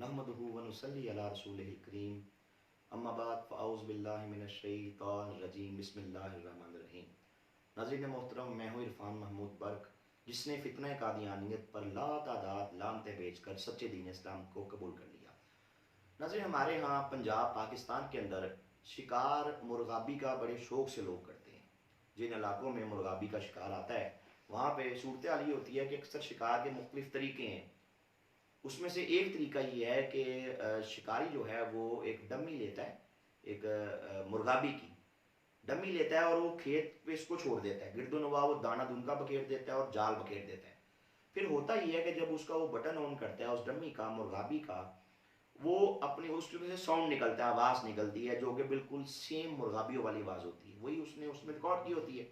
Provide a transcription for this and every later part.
नहमदुहु व नुसल्ली अला रसूलिहिल करीम अम्मा बाद फ़अऊज़ु बिल्लाहि मिनश शैतानिर रजीम बिस्मिल्लाहिर रहमानिर रहीम। नाज़रीन मोहतरम, मैं हूँ इरफान महमूद बर्क, जिसने फितना कादियानियत पर लातादाद लानतें भेजकर सच्चे दीन इस्लाम को कबूल कर लिया। नाज़रीन, हमारे यहाँ पंजाब पाकिस्तान के अंदर शिकार मुर्गाबी का बड़े शौक़ से लोग करते हैं। जिन इलाकों में मुर्गाबी का शिकार आता है वहाँ पे सूरत हाल ये होती है कि अक्सर शिकार के मुख्तलिफ तरीके हैं। उसमें से एक तरीका ये है कि शिकारी जो है वो एक डमी लेता है, एक मुर्गाबी की डमी लेता है और वो खेत पे इसको छोड़ देता है। गिरदोनवा वो दाना दुनका बखेर देता है और जाल बखेर देता है। फिर होता ही है कि जब उसका वो बटन ऑन करता है उस डमी का, मुर्गाबी का, वो अपने उसमें से साउंड निकलता है, आवाज़ निकलती है जो कि बिल्कुल सेम मुर्गाबियों वाली आवाज़ होती है, वही उसने उसमें रिकॉर्ड की होती है।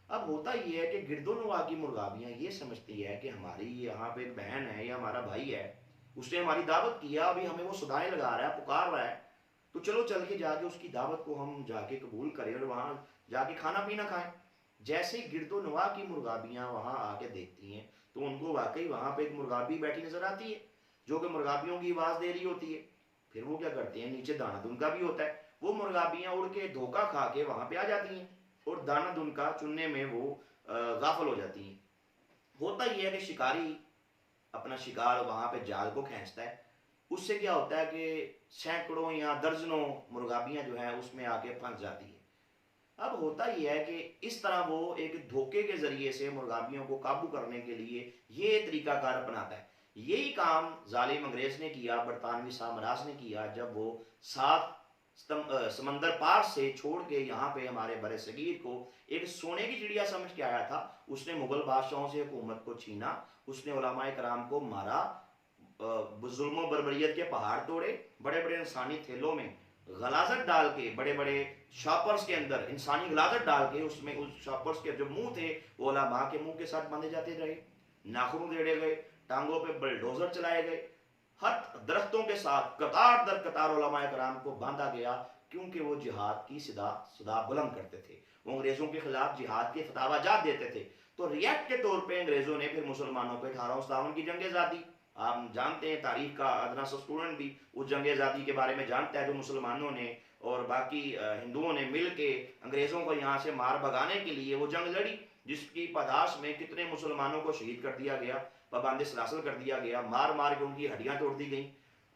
अब होता ये है कि गिरदोनवा की मुर्गाबियाँ ये समझती है कि हमारी यहाँ पे एक बहन है या हमारा भाई है, उसने हमारी दावत किया, अभी हमें वो सदाएं लगा रहा है, पुकार रहा है, तो चलो चल के जाके उसकी दावत को हम जाके कबूल करें और वहाँ जाके खाना पीना खाएं। जैसे ही गिरदोनवा की मुर्गाबियाँ वहाँ आके देखती हैं तो उनको वाकई वहाँ पे एक मुर्गाबी बैठी नजर आती है जो कि मुर्गाबियों की आवाज़ दे रही होती है। फिर वो क्या करते हैं, नीचे दाना दुनका भी होता है, वो मुर्गाबियाँ उड़ के धोखा खा के वहाँ पे आ जाती हैं और दाना दुनका चुनने में वो गाफिल हो जाती हैं। होता ही है कि शिकारी अपना शिकार वहाँ पे जाल को खींचता है, उससे क्या होता है कि सैकड़ों या दर्जनों मुर्गाबियाँ जो हैं उसमें आके फंस जाती है। अब होता ही है कि इस तरह वो एक धोखे के जरिए से मुर्गाबियों को काबू करने के लिए ये तरीकाकार अपनाता है। यही काम जालिम अंग्रेज ने किया, बरतानवी साम्राज्य ने किया, जब वो सात समंदर पार से छोड़ के यहाँ पे हमारे बड़े सगीर को एक सोने की चिड़िया समझ के आया था। उसने मुगल बादशाहों से हुकूमत को छीना, उसने उलमाए कराम को मारा, जुल्म बर्बरियत के पहाड़ तोड़े, बड़े बड़े इंसानी थैलों में गलाजत डाल के, बड़े बड़े शॉपर्स के अंदर इंसानी गलाजत डाल के, उसमें उस शॉपर्स के जो मुंह थे वो उलमा के मुंह के साथ बांधे जाते रहे, नाखून उधेड़े गए, टांगों पे बुलडोजर चलाए गए, हर दरख्तों के साथ कतार दर कतार उलमाए कराम को बांधा गया, क्योंकि वो जिहाद की सदा बुलंद करते थे, वो अंग्रेजों के खिलाफ जिहाद के फतावाजात देते थे। तो रिएक्ट के तौर पे अंग्रेजों ने फिर मुसलमानों पे 1857 की जंग आज़ादी, आप जानते हैं, तारीख का अदना सा स्टूडेंट भी उस जंग आज़ादी के बारे में जानता है, जो मुसलमानों ने और बाकी हिंदुओं ने मिल के अंग्रेज़ों को यहाँ से मार भगाने के लिए वो जंग लड़ी, जिसकी पादाश में कितने मुसलमानों को शहीद कर दिया गया, पाबंद सलासल कर दिया गया, मार मार के उनकी हड्डियाँ तोड़ दी गई।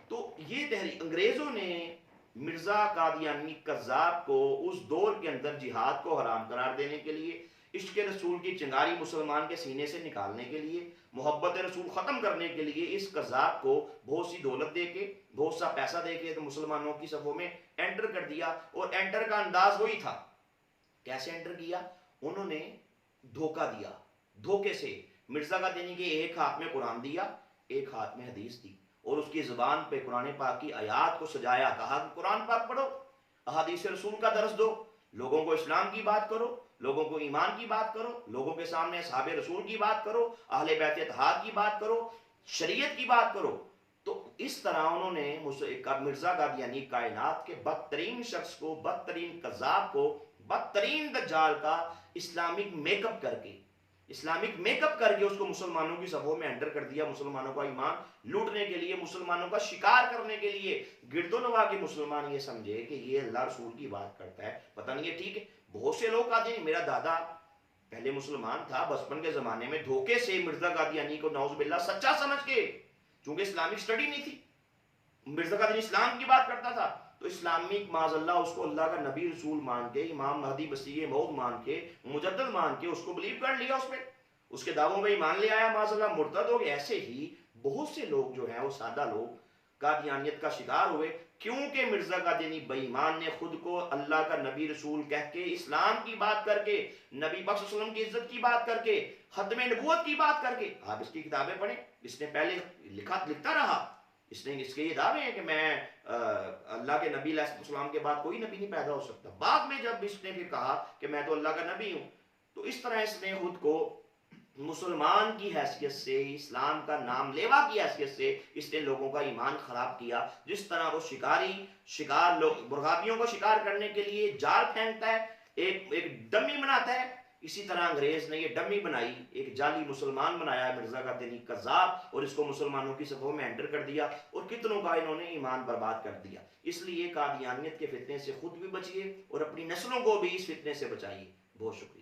तो ये तहरीक अंग्रेज़ों ने मिर्ज़ा कादियानी कज़्ज़ाब को उस दौर के अंदर जिहाद को हराम करार देने के लिए, इश्क रसूल की चिंगारी मुसलमान के सीने से निकालने के लिए, मोहब्बत रसूल ख़त्म करने के लिए इस कज़्ज़ाब को बहुत सी दौलत दे के, बहुत सा पैसा दे के तो मुसलमानों की सफ़ों में एंटर कर दिया। और एंटर का अंदाज वही था, कैसे एंटर किया, उन्होंने धोखा दिया, धोखे से मिर्ज़ा कादियानी के एक हाथ में कुरान दिया, एक हाथ में हदीस दी, और उसकी ज़ुबान पे कुरान पाक की आयात को सजाया, कहा कि कुरान पाक पढ़ो, अहादीस रसूल का दर्स दो, लोगों को इस्लाम की बात करो, लोगों को ईमान की बात करो, लोगों के सामने असहाबे रसूल की बात करो, अहले बैत इत्तेहाद की बात करो, शरीयत की बात करो। तो इस तरह उन्होंने मिर्ज़ा कादियानी कायनात के बदतरीन शख्स को, बदतरीन कज़्ज़ाब को, बदतरीन दज्जाल का इस्लामिक मेकअप करके उसको मुसलमानों की सभों में एंटर कर दिया, मुसलमानों का ईमान लूटने के लिए, मुसलमानों का शिकार करने के लिए। गिरदोनवा के मुसलमान ये समझे कि ये अल्लाह रसूल की बात करता है, पता नहीं ये ठीक है। बहुत से लोग कहते हैं, मेरा दादा पहले मुसलमान था, बचपन के जमाने में धोखे से मिर्ज़ा कादियानी को नौज़ुबिल्लाह सच्चा समझ के, चूंकि इस्लामिक स्टडी नहीं थी, मिर्ज़ा कादियानी इस्लाम की बात करता था, तो इस्लामिक माज़अल्लाह उसको अल्लाह का नबी रसूल मान के, इमाम महदी मसीह मौद मान के, मुजद्दिद मान के उसको बिलीव कर लिया, उसके दावों में ईमान ले आया, माज़अल्लाह मुर्तद हो गए। ऐसे ही बहुत से लोग जो हैं वो सादा लोग कादियानियत का शिकार हुए, क्योंकि मिर्ज़ा कादियानी बेईमान ने खुद को अल्लाह का नबी रसूल कह के, इस्लाम की बात करके, नबी पाक सल्लल्लाहु अलैहि वसल्लम की इज्जत की बात करके, खत्म नबूवत की बात करके, आप इसकी किताबें पढ़ें, इसने पहले लिखता रहा, इसने इसके ये दावे हैं कि मैं अल्लाह के नबी अलैहिस्सलाम के बाद कोई नबी नहीं पैदा हो सकता। बाद में जब इसने फिर कहा कि मैं तो अल्लाह का नबी हूं, तो इस तरह इसने खुद को मुसलमान की हैसियत से, इस्लाम का नाम लेवा की हैसियत से इसने लोगों का ईमान खराब किया। जिस तरह वो शिकार लोग मुर्गाबियों को शिकार करने के लिए जाल फेंकता है, एक डमी बनाता है, اسی طرح انگریز نے یہ ڈمی بنائی، ایک جعلی مسلمان بنایا ہے مرزا قادیانی قذاب، اور اس کو مسلمانوں کی صفوں میں انٹر کر دیا، اور کتنوں کا انہوں نے ایمان برباد کر دیا۔ اس لیے قادیانیت کے فتنے سے خود بھی بچیے اور اپنی نسلوں کو بھی اس فتنے سے بچائیے۔ بہت شکریہ۔